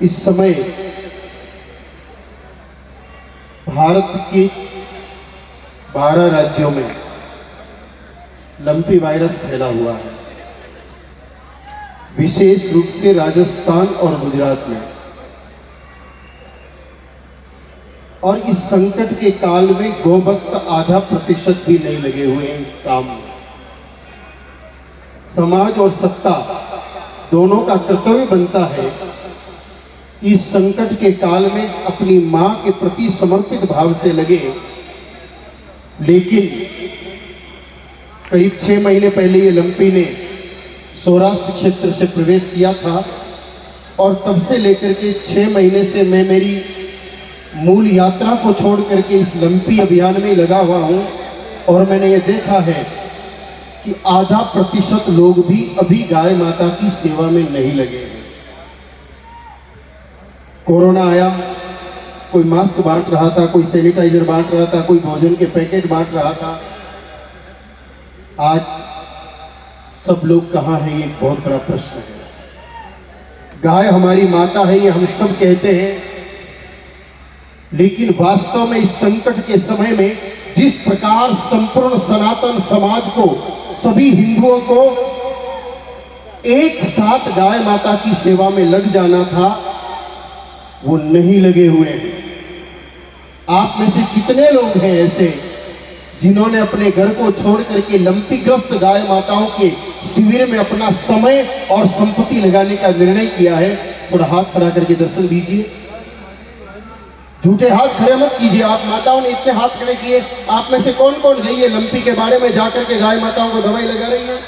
इस समय भारत के 12 राज्यों में लंपी वायरस फैला हुआ है, विशेष रूप से राजस्थान और गुजरात में। और इस संकट के काल में गोभक्त आधा प्रतिशत भी नहीं लगे हुए हैं इस काम में। समाज और सत्ता दोनों का कर्तव्य बनता है कि इस संकट के काल में अपनी मां के प्रति समर्पित भाव से लगे। लेकिन करीब 6 महीने पहले ये लंपी ने सौराष्ट्र क्षेत्र से प्रवेश किया था और तब से लेकर के 6 महीने से मैं मेरी मूल यात्रा को छोड़ करके इस लंपी अभियान में लगा हुआ हूं। और मैंने ये देखा है कि आधा प्रतिशत लोग भी अभी गाय माता की सेवा में नहीं लगे हैं। कोरोना आया, कोई मास्क बांट रहा था, कोई सैनिटाइजर बांट रहा था, कोई भोजन के पैकेट बांट रहा था। आज सब लोग कहाँ हैं, ये एक बहुत बड़ा प्रश्न है। गाय हमारी माता है, ये हम सब कहते हैं, लेकिन वास्तव में इस संकट के समय में जिस प्रकार संपूर्ण सनातन समाज को, सभी हिंदुओं को एक साथ गाय माता की सेवा में लग जाना था, वो नहीं लगे हुए हैं। आप में से कितने लोग हैं ऐसे जिन्होंने अपने घर को छोड़ करके लंपीग्रस्त गाय माताओं के शिविर में अपना समय और संपत्ति लगाने का निर्णय किया है? थोड़ा हाथ खड़ा करके दर्शन दीजिए। झूठे हाथ खड़े मत कीजिए। आप माताओं ने इतने हाथ खड़े किए, आप में से कौन कौन गई है लंपी के बारे में जाकर के गाय माताओं को दवाई लगा रही है?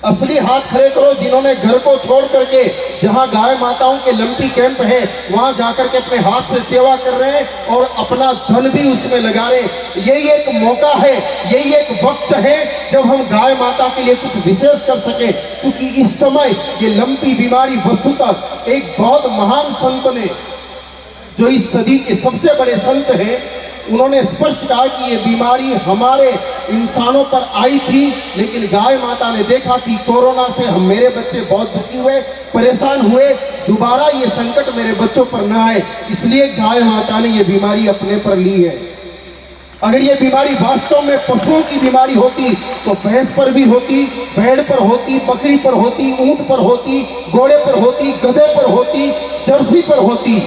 असली हाथ खड़े करो जिन्होंने घर को छोड़ करके, जहां गाय माताओं के लंपी कैंप है, वहां जाकर के अपने हाथ से सेवा कर रहे हैं और अपना धन भी उसमें लगा रहे हैं। यही एक मौका है, यही एक वक्त है जब हम गाय माता के लिए कुछ विशेष कर सके। क्योंकि इस समय ये लंपी बीमारी वस्तुतः एक बहुत महान संत ने, जो इस सदी के सबसे बड़े संत हैं, उन्होंने स्पष्ट कहा कि ये बीमारी हमारे इंसानों पर आई थी, लेकिन गाय माता ने देखा कि कोरोना से मेरे बच्चे बहुत दुखी हुए, परेशान हुए, दोबारा ये संकट मेरे बच्चों पर न आए, इसलिए गाय माता ने ये बीमारी अपने पर ली है। अगर ये बीमारी वास्तव में पशुओं की बीमारी होती तो भैंस पर भी होती, भेड़ पर होती, बकरी पर होती, ऊंट पर होती, घोड़े पर होती, गधे पर होती, जर्सी पर होती।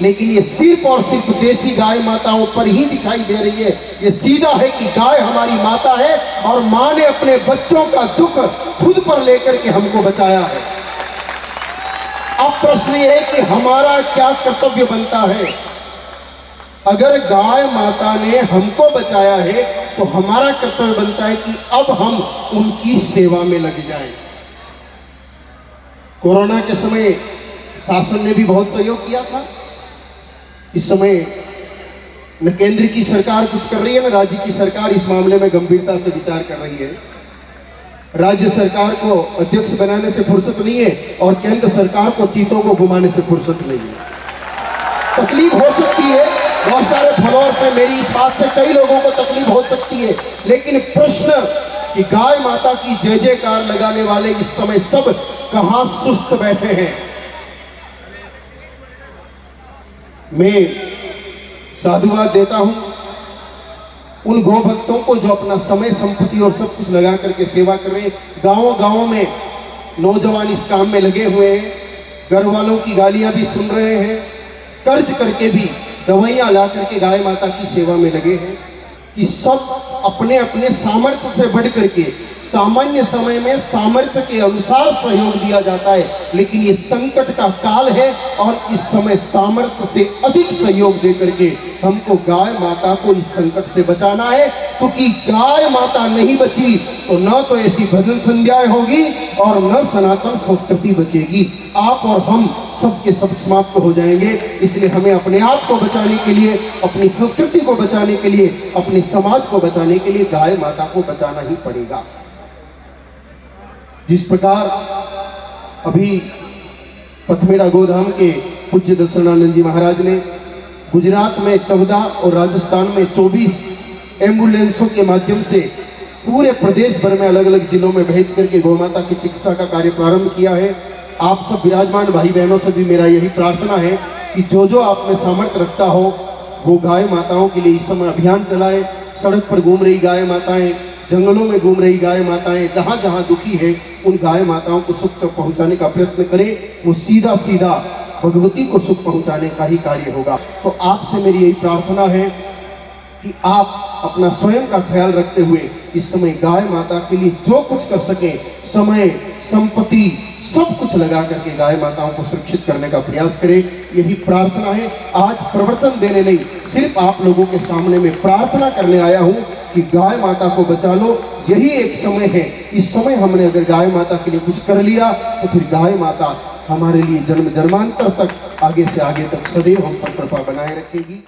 लेकिन ये सिर्फ और सिर्फ देसी गाय माताओं पर ही दिखाई दे रही है। ये सीधा है कि गाय हमारी माता है और मां ने अपने बच्चों का दुख खुद पर लेकर के हमको बचाया है। अब प्रश्न ये है कि हमारा क्या कर्तव्य बनता है? अगर गाय माता ने हमको बचाया है तो हमारा कर्तव्य बनता है कि अब हम उनकी सेवा में लग जाएं। कोरोना के समय शासन ने भी बहुत सहयोग किया था। इस समय न केंद्र की सरकार कुछ कर रही है, न राज्य की सरकार इस मामले में गंभीरता से विचार कर रही है। राज्य सरकार को अध्यक्ष बनाने से फुर्सत नहीं है और केंद्र सरकार को चीतों को घुमाने से फुर्सत नहीं है। तकलीफ हो सकती है, बहुत सारे फॉलोअर्स हैं मेरी, इस बात से कई लोगों को तकलीफ हो सकती है, लेकिन प्रश्न कि गाय माता की जय जयकार लगाने वाले इस समय सब कहां सुस्त बैठे हैं? मैं साधुवाद देता हूं उन गौ भक्तों को जो अपना समय, संपत्ति और सब कुछ लगा करके सेवा कर रहे हैं। गांवों गांवों में नौजवान इस काम में लगे हुए हैं, घर वालों की गालियां भी सुन रहे हैं, कर्ज करके भी दवाइयां ला करके गाय माता की सेवा में लगे हैं। कि सब अपने अपने सामर्थ्य से बढ़ करके सामान्य समय में सामर्थ्य के अनुसार सहयोग दिया जाता है, लेकिन ये संकट का काल है और इस समय सामर्थ्य से अधिक सहयोग दे करके हमको गाय माता को इस संकट से बचाना है। क्योंकि गाय माता नहीं बची तो न तो ऐसी भजन संध्याएं होगी और न सनातन संस्कृति बचेगी। आप और हम सब के सब समाप्त हो जाएंगे। इसलिए हमें अपने आप को बचाने के लिए, अपनी संस्कृति को बचाने के लिए, अपने समाज को बचाने के लिए गाय माता को बचाना ही पड़ेगा। जिस प्रकार अभी पथमेड़ा गोधाम के पूज्य दर्शनानंद जी महाराज ने गुजरात में 14 और राजस्थान में 24 एम्बुलेंसों के माध्यम से पूरे प्रदेश भर में अलग अलग जिलों में भेज करके गौ माता की चिकित्सा का कार्य प्रारंभ किया है। आप सब विराजमान भाई बहनों से भी मेरा यही प्रार्थना है कि जो जो आप में सामर्थ्य रखता हो वो गाय माताओं के लिए इस समय अभियान चलाए। सड़क पर घूम रही गाय माताएं, जंगलों में घूम रही गाय माताएं, जहां जहां दुखी है उन गाय माताओं को सुख तक पहुंचाने का प्रयत्न करें। वो सीधा सीधा भगवती को सुख पहुंचाने का ही कार्य होगा। तो आपसे मेरी यही प्रार्थना है कि आप अपना स्वयं का ख्याल रखते हुए इस समय गाय माता के लिए जो कुछ कर सके, समय, संपत्ति, सब कुछ लगा करके गाय माताओं को सुरक्षित करने का प्रयास करें। यही प्रार्थना है। आज प्रवचन देने नहीं, सिर्फ आप लोगों के सामने में प्रार्थना करने आया हूं कि गाय माता को बचा लो। यही एक समय है, इस समय हमने अगर गाय माता के लिए कुछ कर लिया तो फिर गाय माता हमारे लिए जन्म जन्मांतर तक, आगे से आगे तक सदैव हम पर कृपा बनाए रखेगी।